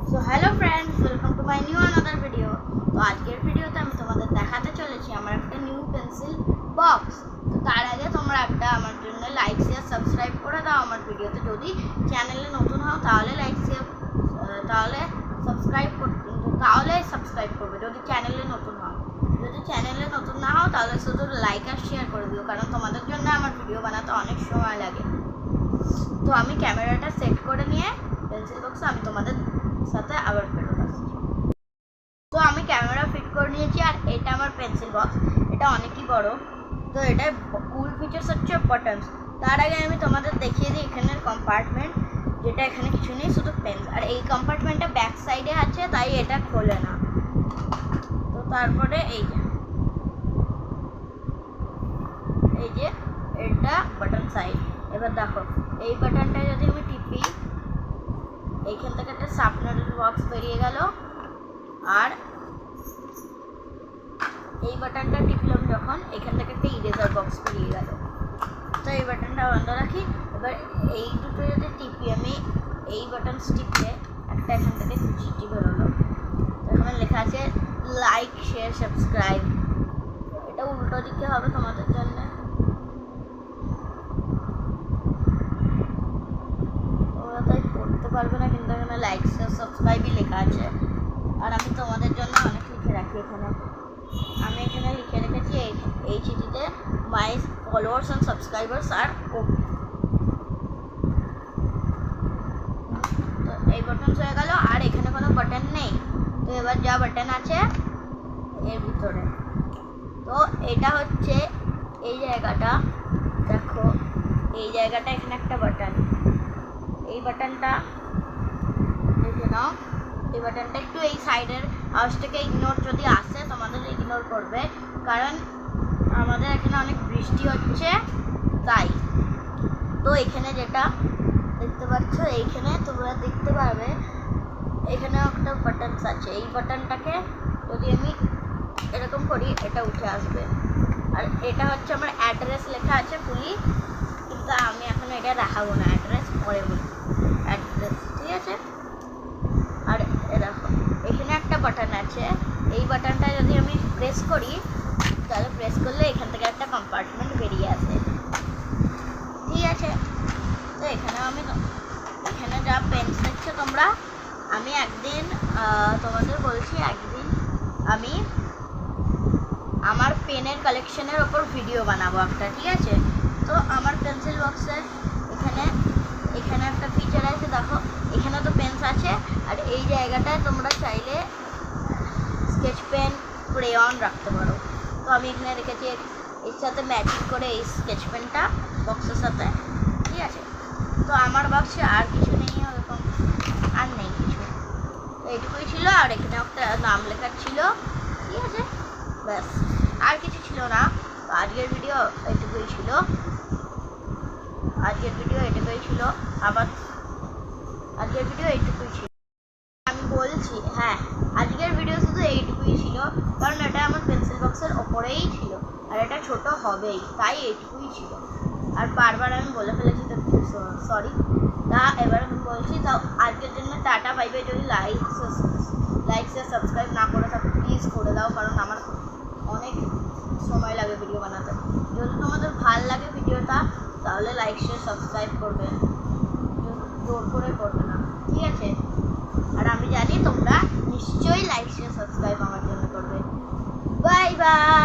So hello friends, welcome to my new another video. তো আজকের ভিডিওতে আমি তোমাদের দেখাতে চলেছি আমার একটা নিউ পেন্সিল বক্স। তো তার আগে তোমরা একটা আমার জন্য লাইক শেয়ার সাবস্ক্রাইব করে দাও আমার ভিডিওতে। যদি চ্যানেলে নতুন হও তাহলে লাইক শেয়ার সাবস্ক্রাইব করবে যদি চ্যানেলে নতুন হও। যদি চ্যানেলে নতুন না হও তাহলে শুধু লাইক আর শেয়ার করে দিও, কারণ তোমাদের জন্য আমার ভিডিও বানাতে অনেক সময় লাগে। তো আমি ক্যামেরাটা সেট করে নিয়ে পেন্সিল বক্সে আমি তোমাদের সাথে আবার ফেরত আসছি। তো আমি ক্যামেরা ফিট করে নিয়েছি আর এটা আমার পেন্সিল বক্স। এটা অনেকই বড়। তো এটা কুল ফিচার্স হচ্ছে বাটনস। তার আগে আমি তোমাদের দেখিয়ে দিই এখানের কম্পার্টমেন্ট, যেটা এখানে কিছু নেই, শুধু পেন্স। আর এই কম্পার্টমেন্টটা ব্যাক সাইডে আছে, তাই এটা খোলে না। তো তারপরে এই যে এটা বাটন সাইড। এবার দেখো এই বাটনটা যদি আমি টিপি, এইখান থেকে একটা শার্পনারের বক্স বেরিয়ে গেল। আর এই বাটনটা টিপলাম যখন, এখান থেকে একটা ইরেজার বক্স বেরিয়ে গেল। তো এই বাটনটা বন্ধ রাখি। এবার এই দুটো যদি টিপি আমি, এই বাটন টিপলে একটা এখান থেকে চিঠি বেরোলো। তো এখানে লেখা আছে লাইক শেয়ার সাবস্ক্রাইব। এটা উল্টো দিকে হবে তোমাদের জন্য। তোমরা তাই পড়তে পারবে না, কিন্তু এখানে লাইক শেয়ার সাবস্ক্রাইবই লেখা আছে। আর আমি তোমাদের জন্য অনেক লিখে রাখি এখানে। আমি এখানে লিখে রেখেছি এই চিঠিতে, মাই ফলোয়ার্স অ্যান্ড সাবস্ক্রাইবার্স আর ওকে। তো এই বাটন হয়ে গেল। আর এখানে কোনো বাটন নেই। তো এবার যা বাটন আছে এর ভিতরে, তো এটা হচ্ছে এই জায়গাটা। দেখো এই জায়গাটা, এখানে একটা বাটন। এই বাটনটা দেখে নাও। এই বাটনটা একটু এই সাইডের আওয়াজটাকে ইগনোর যদি আসে, তোমাদের ইগনোর করবে, কারণ আমাদের এখানে অনেক বৃষ্টি হচ্ছে তাই। তো এখানে যেটা দেখতে পাচ্ছ, এইখানে তোমরা দেখতে পারবে এখানে একটা বাটনস আছে। এই বাটনটাকে যদি আমি এরকম করি, এটা উঠে আসবে। আর এটা হচ্ছে আমার অ্যাড্রেস লেখা আছে পুলি, কিন্তু আমি এখন এটা দেখাবো না, অ্যাড্রেস পরে বলি। অ্যাড্রেস ঠিক আছে। আর এরকম এখানে একটা বাটন আছে। এই বাটনটা যদি আমি প্রেস করি, তাহলে প্রেস করলে এখান থেকে একটা কম্পার্টমেন্ট বেরিয়ে আসে। ঠিক আছে। তো এখানে আমি এখানে যা পেন্স দেখছো তোমরা, আমি একদিন তোমাদের বলছি, একদিন আমি আমার পেনের কালেকশনের ওপর ভিডিও বানাবো একটা। ঠিক আছে। তো আমার পেন্সিল বক্সের এখানে একটা ফিচার আছে, দেখো এখানে তো পেন্স আছে। আর এই জায়গাটায় তোমরা চাইলে স্কেচ পেন, ক্রেয়ন রাখতে পারো। তো আমি এখানে রেখেছি এর সাথে ম্যাচিং করে এই স্কেচ পেনটা বক্সের সাথে। ঠিক আছে। তো আমার বক্সে আর কিছু নেই, ওরকম আর নেই কিছু। তো এইটুকুই ছিল। আর এখানে একটা নাম লেখার ছিল। ঠিক আছে, ব্যাস, আর কিছু ছিল না। তো আজকের ভিডিও এইটুকুই ছিল। আবার আজকের ভিডিও এইটুকুই ছিল। আমি বলছি, হ্যাঁ, আজকের ভিডিও শুধু এইটুকুই ছিল, কারণ এটা আমার পেন্সিল বক্সের ওপরেই ছিল আর এটা ছোট হবেই, তাই এইটুকুই ছিল। আর বারবার আমি বলে ফেলেছি, তো সরি। তা এবার আমি বলছি, তাও আজকের জন্য টাটা বাই বাই। যদি লাইক শেয়ার সাবস্ক্রাইব না করে থাকো প্লিজ করে দাও, কারণ আমার অনেক সময় লাগে ভিডিও বানাতে। যদি তোমাদের ভালো লাগে ভিডিওটা, তাহলে লাইক শেয়ার সাবস্ক্রাইব করবে, জোর করে করবে না। ঠিক আছে। আর আমি জানি তোমরা নিশ্চয়ই লাইক শেয়ার সাবস্ক্রাইব আমার জন্য করবে। Bye bye.